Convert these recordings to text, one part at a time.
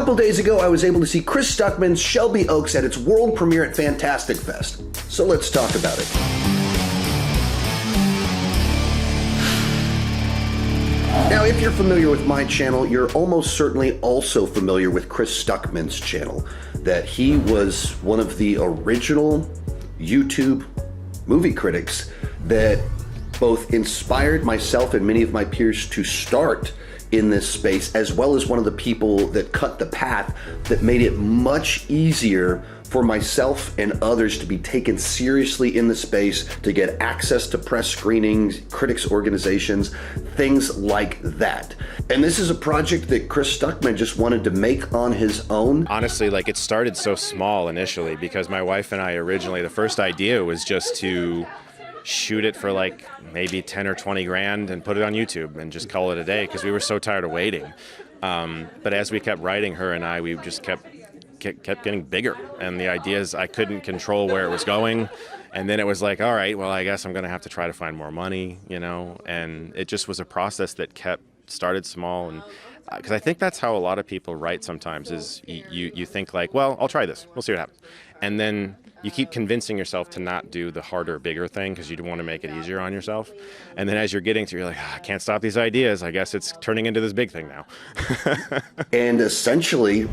couple days ago, I was able to see Chris Stuckmann's Shelby Oaks at its world premiere at Fantastic Fest. So let's talk about it. Now, if you're familiar with my channel, you're almost certainly also familiar with Chris Stuckmann's channel, that he was one of the original YouTube movie critics that both inspired myself and many of my peers to start in this space, as well as one of the people that cut the path that made it much easier for myself and others to be taken seriously in the space, to get access to press screenings, critics organizations, things like that. And this is a project that Chris Stuckmann just wanted to make on his own. Honestly, like, it started so small initially because my wife and I originally, the first idea was just to shoot it for like maybe 10 or 20 grand and put it on YouTube and just call it a day because we were so tired of waiting. But as we kept writing, her and I, we just kept getting bigger. And the idea is I couldn't control where it was going. And then it was like, all right, well, I guess I'm going to have to try to find more money, you know, and it just was a process that started small. And because I think that's how a lot of people write sometimes is you think like, well, I'll try this. We'll see what happens. And then you keep convincing yourself to not do the harder, bigger thing because you don't want to make it easier on yourself. And then as you're getting through, you're like, I can't stop these ideas. I guess it's turning into this big thing now. And essentially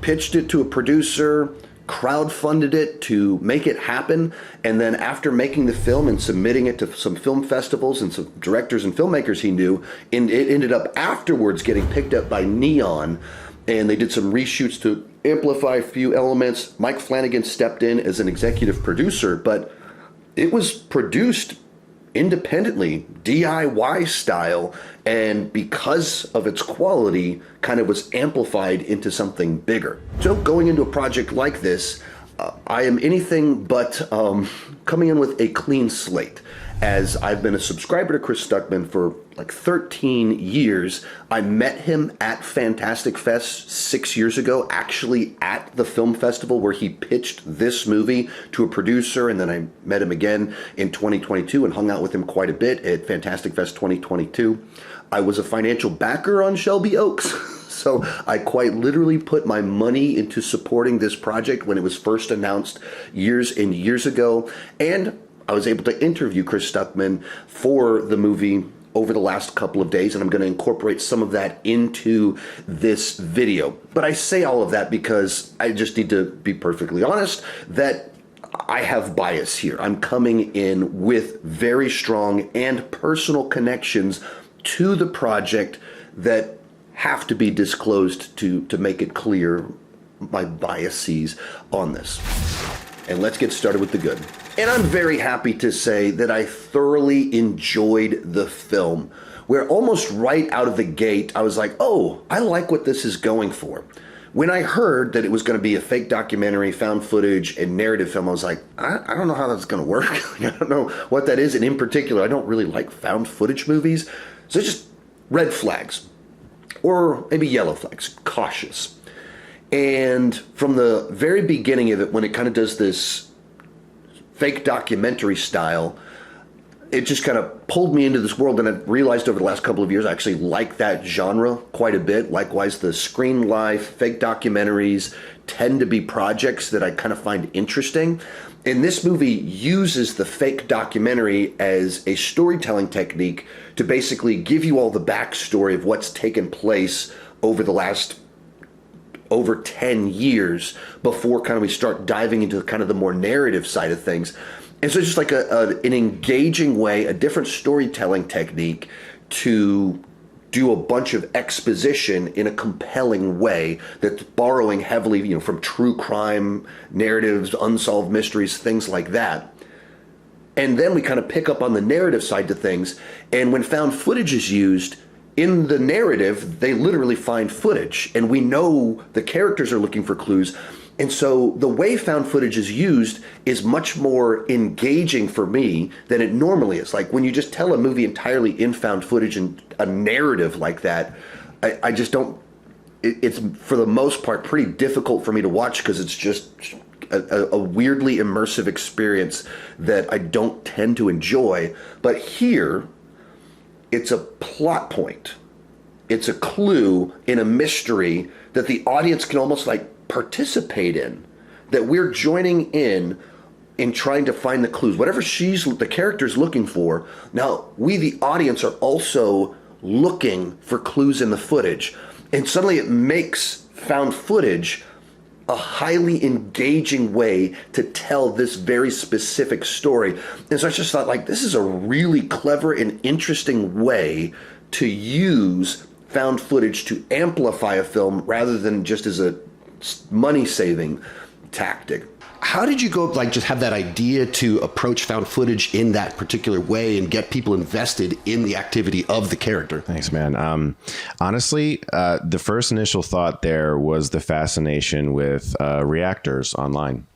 pitched it to a producer, crowdfunded it to make it happen. And then after making the film and submitting it to some film festivals and some directors and filmmakers he knew, and it ended up afterwards getting picked up by Neon. And they did some reshoots to amplify a few elements. Mike Flanagan stepped in as an executive producer, but it was produced independently, DIY style, and because of its quality, kind of was amplified into something bigger. So going into a project like this, I am anything but coming in with a clean slate. As I've been a subscriber to Chris Stuckmann for like 13 years. I met him at Fantastic Fest 6 years ago, actually at the film festival where he pitched this movie to a producer, and then I met him again in 2022 and hung out with him quite a bit at Fantastic Fest 2022. I was a financial backer on Shelby Oaks. So I quite literally put my money into supporting this project when it was first announced years and years ago. And I was able to interview Chris Stuckmann for the movie over the last couple of days, and I'm going to incorporate some of that into this video. But I say all of that because I just need to be perfectly honest that I have bias here. I'm coming in with very strong and personal connections to the project that have to be disclosed to make it clear my biases on this. And let's get started with the good. And I'm very happy to say that I thoroughly enjoyed the film, where almost right out of the gate, I was like, oh, I like what this is going for. When I heard that it was going to be a fake documentary, found footage, and narrative film, I was like, I don't know how that's going to work. I don't know what that is. And in particular, I don't really like found footage movies. So just red flags, or maybe yellow flags, cautious. And from the very beginning of it, when it kind of does this fake documentary style, it just kind of pulled me into this world. And I've realized over the last couple of years, I actually like that genre quite a bit. Likewise, the screen life, fake documentaries tend to be projects that I kind of find interesting. And this movie uses the fake documentary as a storytelling technique to basically give you all the backstory of what's taken place over the last over 10 years before kind of we start diving into kind of the more narrative side of things. And so it's just like an engaging way, a different storytelling technique to do a bunch of exposition in a compelling way that's borrowing heavily, from true crime narratives, unsolved mysteries, things like that. And then we kind of pick up on the narrative side to things. And when found footage is used, in the narrative, they literally find footage, and we know the characters are looking for clues. And so the way found footage is used is much more engaging for me than it normally is. Like when you just tell a movie entirely in found footage and a narrative like that, I just don't, it's for the most part pretty difficult for me to watch because it's just a weirdly immersive experience that I don't tend to enjoy. But here, it's a plot point. It's a clue in a mystery that the audience can almost like participate in, that we're joining in trying to find the clues. Whatever the character's looking for, now we, the audience, are also looking for clues in the footage. And suddenly it makes found footage a highly engaging way to tell this very specific story. And so I just thought, like, this is a really clever and interesting way to use found footage to amplify a film rather than just as a money-saving tactic. How did you go, like, just have that idea to approach found footage in that particular way and get people invested in the activity of the character? Thanks, man. Honestly, the first initial thought there was the fascination with reactors online.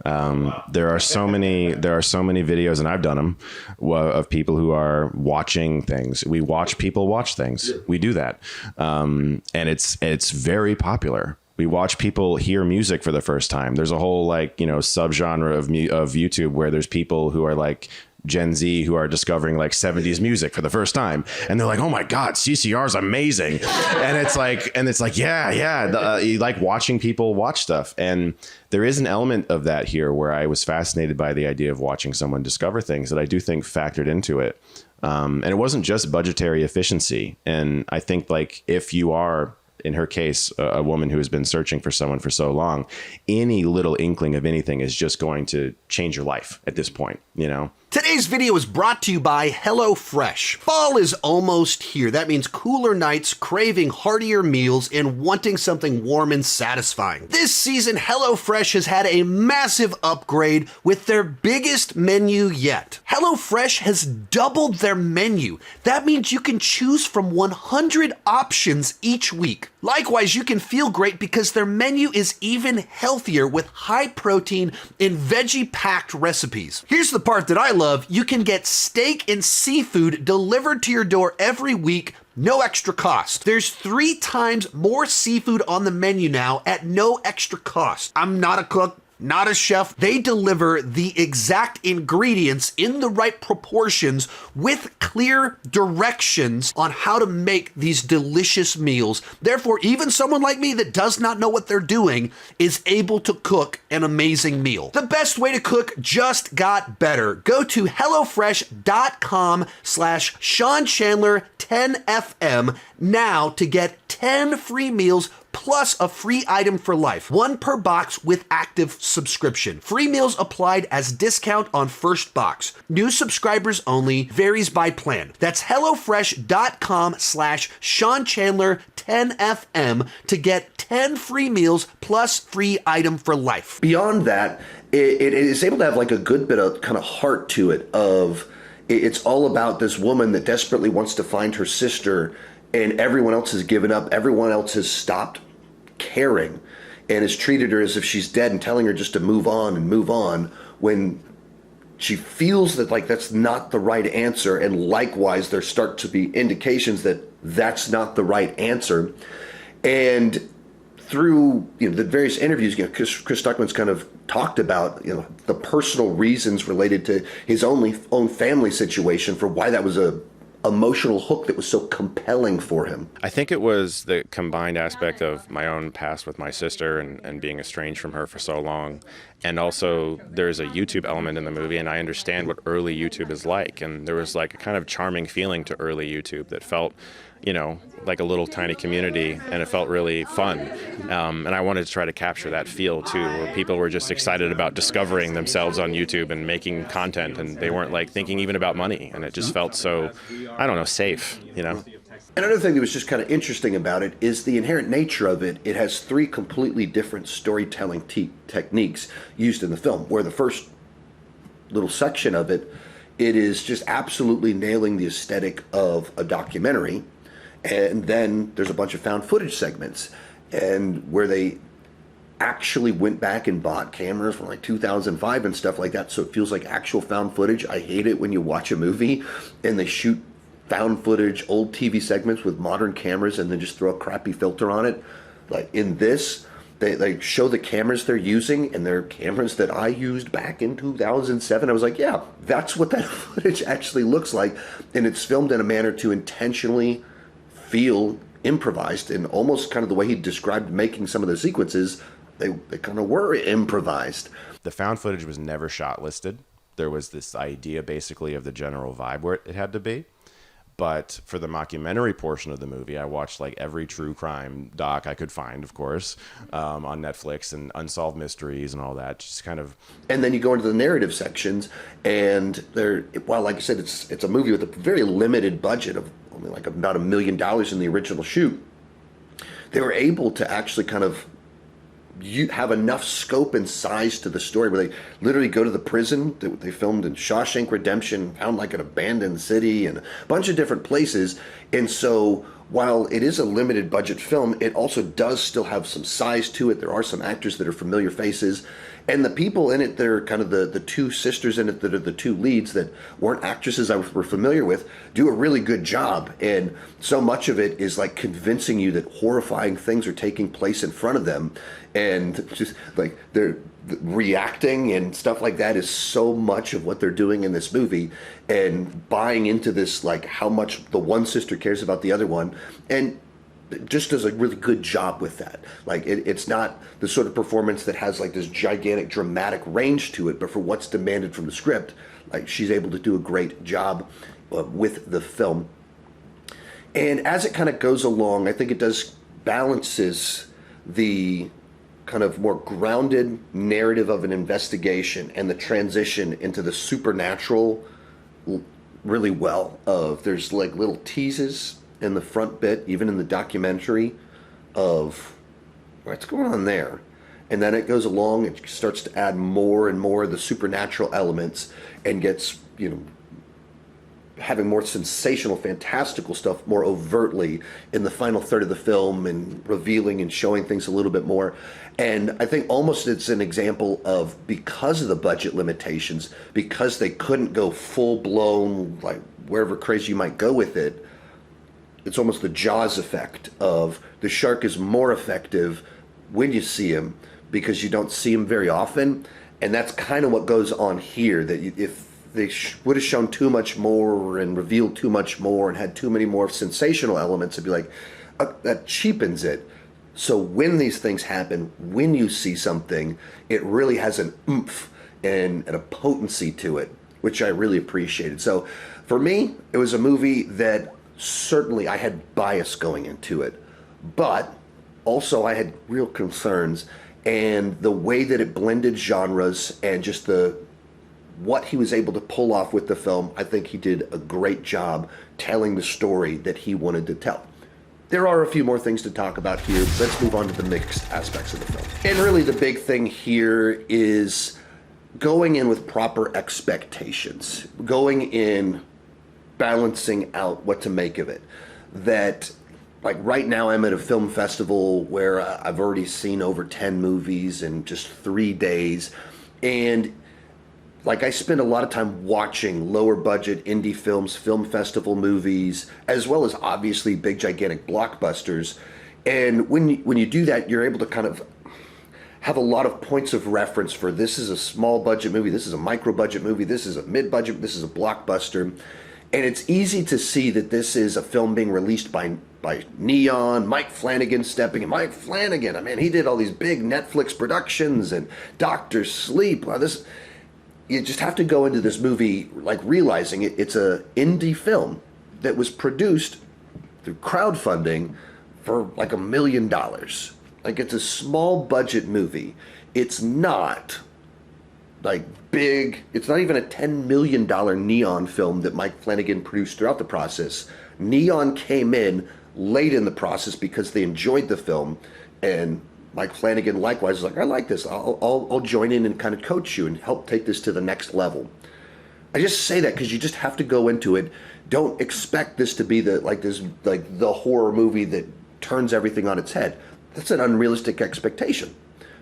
There are so many videos, and I've done them, of people who are watching things. We watch people watch things. We do that, and it's very popular. We watch people hear music for the first time. There's a whole subgenre of YouTube where there's people who are like Gen Z who are discovering like 70s music for the first time, and they're like, "Oh my God, CCR is amazing!" and it's like, you like watching people watch stuff, and there is an element of that here where I was fascinated by the idea of watching someone discover things that I do think factored into it, and it wasn't just budgetary efficiency. And I think, like, if you are, in her case, a woman who has been searching for someone for so long, any little inkling of anything is just going to change your life at this point, you know? Today's video is brought to you by HelloFresh. Fall is almost here. That means cooler nights, craving heartier meals, and wanting something warm and satisfying. This season, HelloFresh has had a massive upgrade with their biggest menu yet. HelloFresh has doubled their menu. That means you can choose from 100 options each week. Likewise, you can feel great because their menu is even healthier with high protein and veggie-packed recipes. Here's the part that I love. You can get steak and seafood delivered to your door every week, no extra cost. There's 3 times more seafood on the menu now at no extra cost. I'm not a cook, not a chef. They deliver the exact ingredients in the right proportions with clear directions on how to make these delicious meals. Therefore, even someone like me that does not know what they're doing is able to cook an amazing meal. The best way to cook just got better. Go to HelloFresh.com/Sean Chandler 10FM now to get 10 free meals plus a free item for life. 1 per box with active subscription. Free meals applied as discount on first box. New subscribers only. Varies by plan. That's HelloFresh.com/Sean Chandler 10FM to get 10 free meals plus free item for life. Beyond that, it is able to have like a good bit of kind of heart to it. It's all about this woman that desperately wants to find her sister, and everyone else has given up. Everyone else has stopped caring and has treated her as if she's dead and telling her just to move on when she feels that, like, that's not the right answer. And likewise, there start to be indications that that's not the right answer. And through the various interviews, Chris Stuckmann's kind of talked about the personal reasons related to his own family situation for why that was a emotional hook that was so compelling for him. I think it was the combined aspect of my own past with my sister and being estranged from her for so long. And also there's a YouTube element in the movie, and I understand what early YouTube is like. And there was like a kind of charming feeling to early YouTube that felt, like a little tiny community, and it felt really fun. And I wanted to try to capture that feel too, where people were just excited about discovering themselves on YouTube and making content, and they weren't like thinking even about money. And it just felt so, I don't know, safe, Another thing that was just kind of interesting about it is the inherent nature of it. It has 3 completely different storytelling techniques used in the film, where the first little section of it is just absolutely nailing the aesthetic of a documentary. And then there's a bunch of found footage segments, and where they actually went back and bought cameras from like 2005 and stuff like that, so it feels like actual found footage. I hate it when you watch a movie and they shoot found footage, old TV segments with modern cameras and then just throw a crappy filter on it. Like in this, they show the cameras they're using, and they're cameras that I used back in 2007. I was like, yeah, that's what that footage actually looks like. And it's filmed in a manner to intentionally feel improvised, and almost kind of the way he described making some of the sequences, they kind of were improvised. The found footage was never shot listed. There was this idea basically of the general vibe where it had to be. But for the mockumentary portion of the movie, I watched like every true crime doc I could find, of course, on Netflix, and unsolved mysteries and all that. Just kind of. And then you go into the narrative sections, and well, like I said, it's a movie with a very limited budget of only like about $1 million in the original shoot. They were able to actually kind of have enough scope and size to the story where they literally go to the prison. They filmed in Shawshank Redemption, found like an abandoned city and a bunch of different places. And so while it is a limited budget film, it also does still have some size to it. There are some actors that are familiar faces. And the people in it, they're kind of the two sisters in it that are the two leads that weren't actresses I were familiar with, do a really good job. And so much of it is like convincing you that horrifying things are taking place in front of them. And just like they're reacting and stuff like that is so much of what they're doing in this movie, and buying into this, like how much the one sister cares about the other one. And just does a really good job with that. Like it's not the sort of performance that has like this gigantic dramatic range to it, but for what's demanded from the script, like she's able to do a great job with the film. And as it kind of goes along, I think it does balances the kind of more grounded narrative of an investigation and the transition into the supernatural really well. There's like little teases in the front bit, even in the documentary, of what's going on there. And then it goes along and starts to add more and more of the supernatural elements, and gets, having more sensational, fantastical stuff more overtly in the final third of the film, and revealing and showing things a little bit more. And I think almost it's an example of, because of the budget limitations, because they couldn't go full-blown, like wherever crazy you might go with it, it's almost the Jaws effect of the shark is more effective when you see him, because you don't see him very often. And that's kind of what goes on here, that if they would have shown too much more and revealed too much more and had too many more sensational elements, it'd be like, that cheapens it. So when these things happen, when you see something, it really has an oomph and a potency to it, which I really appreciated. So for me, it was a movie that certainly I had bias going into it, but also I had real concerns. And the way that it blended genres and just what he was able to pull off with the film, I think he did a great job telling the story that he wanted to tell. There are a few more things to talk about here. Let's move on to the mixed aspects of the film. And really the big thing here is going in with proper expectations, going in balancing out what to make of it. That, like right now I'm at a film festival where I've already seen over 10 movies in just 3 days. And like I spend a lot of time watching lower budget indie films, film festival movies, as well as obviously big gigantic blockbusters. And when you do that, you're able to kind of have a lot of points of reference for, this is a small budget movie, this is a micro budget movie, this is a mid budget, this is a blockbuster. And it's easy to see that this is a film being released by Neon, Mike Flanagan stepping in. Mike Flanagan, I mean, he did all these big Netflix productions and Doctor Sleep. Wow, you just have to go into this movie like realizing it's a indie film that was produced through crowdfunding for like $1 million. Like, it's a small budget movie. It's not like big. It's not even a $10 million Neon film that Mike Flanagan produced throughout the process. Neon came in late in the process because they enjoyed the film, and Mike Flanagan likewise was like, I like this. I'll join in and kind of coach you and help take this to the next level. I just say that because you just have to go into it. Don't expect this to be the horror movie that turns everything on its head. That's an unrealistic expectation.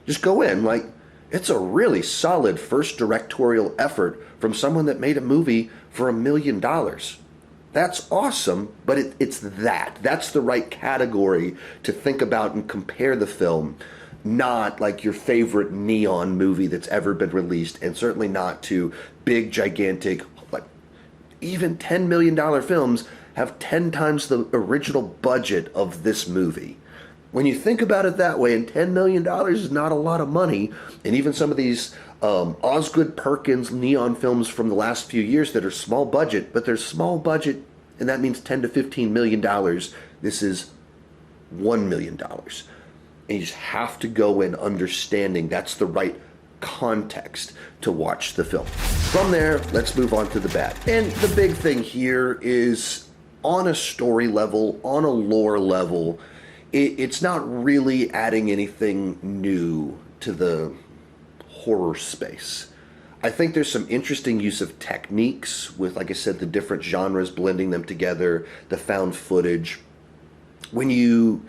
Just go in like it's a really solid first directorial effort from someone that made a movie for $1 million. That's awesome, but it's that. That's the right category to think about and compare the film, not like your favorite Neon movie that's ever been released, and certainly not to big, gigantic, like even $10 million films have 10 times the original budget of this movie. When you think about it that way, and $10 million is not a lot of money, and even some of these Osgood Perkins neon films from the last few years that are small budget, but they're small budget, and that means $10 to $15 million. This is $1 million. And you just have to go in understanding that's the right context to watch the film. From there, let's move on to the bad. And the big thing here is on a story level, on a lore level, it's not really adding anything new to the horror space. I think there's some interesting use of techniques with, like I said, the different genres, blending them together, the found footage. When you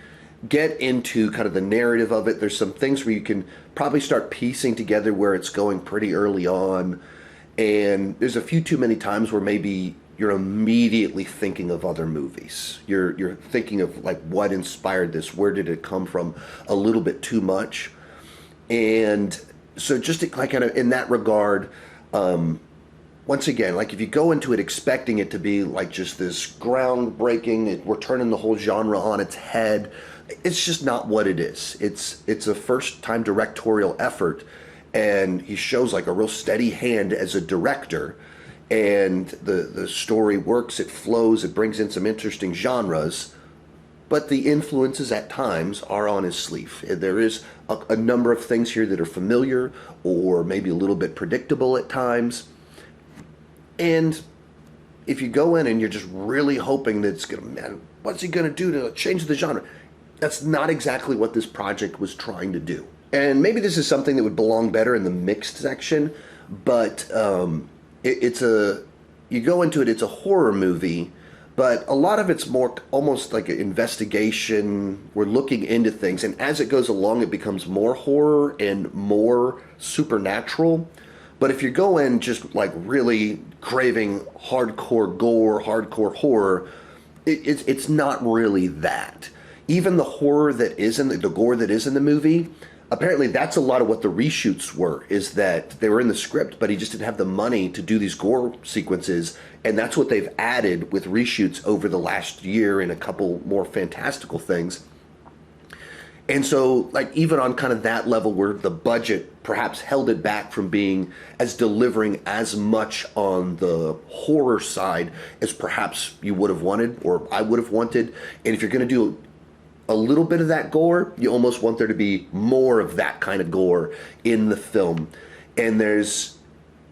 get into kind of the narrative of it, there's some things where you can probably start piecing together where it's going pretty early on. And there's a few too many times where maybe you're immediately thinking of other movies. You're thinking of like what inspired this, where did it come from, a little bit too much. And so just to, like kind of in that regard, once again, like if you go into it expecting it to be like just this groundbreaking, we're turning the whole genre on its head, it's just not what it is. It's a first time directorial effort, and he shows like a real steady hand as a director. And the story works, it flows, it brings in some interesting genres, but the influences at times are on his sleeve. There is a number of things here that are familiar or maybe a little bit predictable at times. And if you go in and you're just really hoping that it's going to, man, what's he going to do to change the genre? That's not exactly what this project was trying to do. And maybe this is something that would belong better in the mixed section, but you go into it, it's a horror movie, but a lot of it's more almost like an investigation. We're looking into things, and as it goes along, it becomes more horror and more supernatural. But if you go in just like really craving hardcore gore, hardcore horror, it's not really that. Even the horror that is in the gore that is in the movie, apparently that's a lot of what the reshoots were, is that they were in the script, but he just didn't have the money to do these gore sequences, and that's what they've added with reshoots over the last year and a couple more fantastical things. And so, like, even on kind of that level where the budget perhaps held it back from being as delivering as much on the horror side as perhaps you would have wanted or I would have wanted. And if you're going to do a little bit of that gore, you almost want there to be more of that kind of gore in the film. And there's,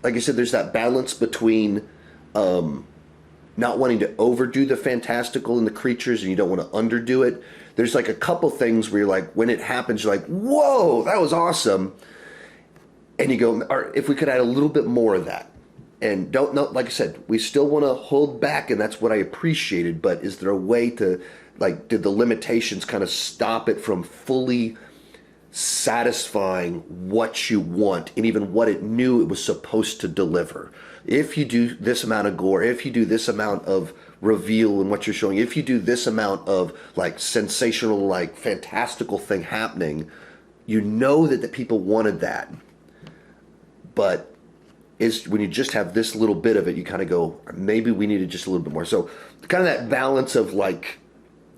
like I said, there's that balance between not wanting to overdo the fantastical and the creatures, and you don't want to underdo it. There's like a couple things where you're like, when it happens, you're like, whoa, that was awesome. And you go, or if we could add a little bit more of that. And don't know, like I said, we still want to hold back, and that's what I appreciated, but is there a way to, like, did the limitations kind of stop it from fully satisfying what you want and even what it knew it was supposed to deliver? If you do this amount of gore, if you do this amount of reveal in what you're showing, if you do this amount of like sensational, like fantastical thing happening, you know that the people wanted that. But is when you just have this little bit of it, you kind of go, maybe we needed just a little bit more. So kind of that balance of like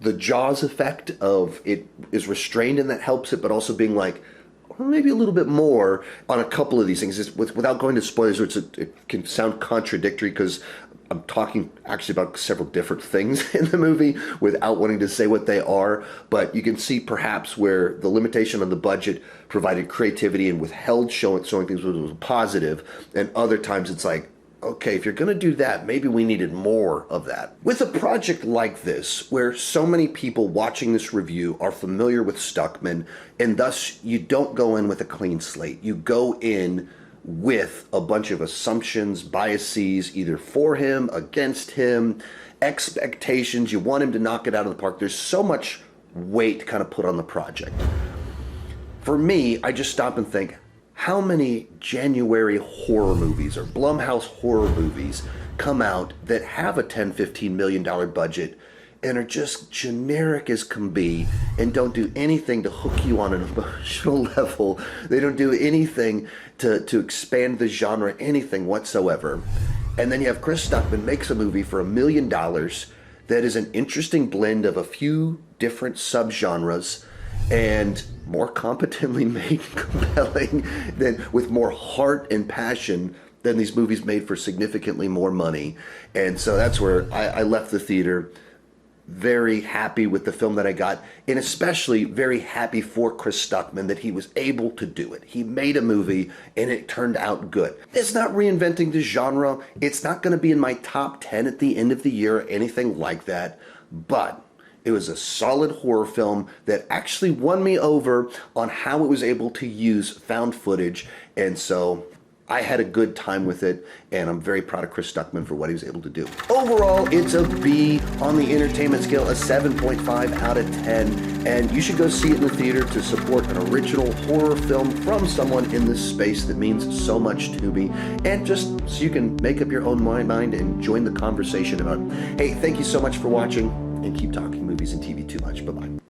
the Jaws effect of it is restrained and that helps it, but also being like, well, maybe a little bit more on a couple of these things. Without going to spoilers, it can sound contradictory because I'm talking actually about several different things in the movie without wanting to say what they are. But you can see perhaps where the limitation on the budget provided creativity and withheld showing things was positive. And other times it's like, okay, if you're going to do that, maybe we needed more of that. With a project like this, where so many people watching this review are familiar with Stuckmann, and thus you don't go in with a clean slate. You go in with a bunch of assumptions, biases, either for him, against him, expectations. You want him to knock it out of the park. There's so much weight kind of put on the project. For me, I just stop and think, how many January horror movies or Blumhouse horror movies come out that have a $10, $15 million budget and are just generic as can be and don't do anything to hook you on an emotional level. They don't do anything to expand the genre, anything whatsoever. And then you have Chris Stuckmann makes a movie for $1 million that is an interesting blend of a few different subgenres and more competently made, compelling, than with more heart and passion than these movies made for significantly more money. And so that's where I left the theater very happy with the film that I got, and especially very happy for Chris Stuckmann that he was able to do it. He made a movie and it turned out good. It's not reinventing the genre. It's not going to be in my top 10 at the end of the year or anything like that, but it was a solid horror film that actually won me over on how it was able to use found footage. And so I had a good time with it, and I'm very proud of Chris Stuckmann for what he was able to do. Overall, it's a B on the entertainment scale, a 7.5 out of 10, and you should go see it in the theater to support an original horror film from someone in this space that means so much to me, and just so you can make up your own mind and join the conversation about it. Hey, thank you so much for watching, and keep talking movies and TV too much. Bye-bye.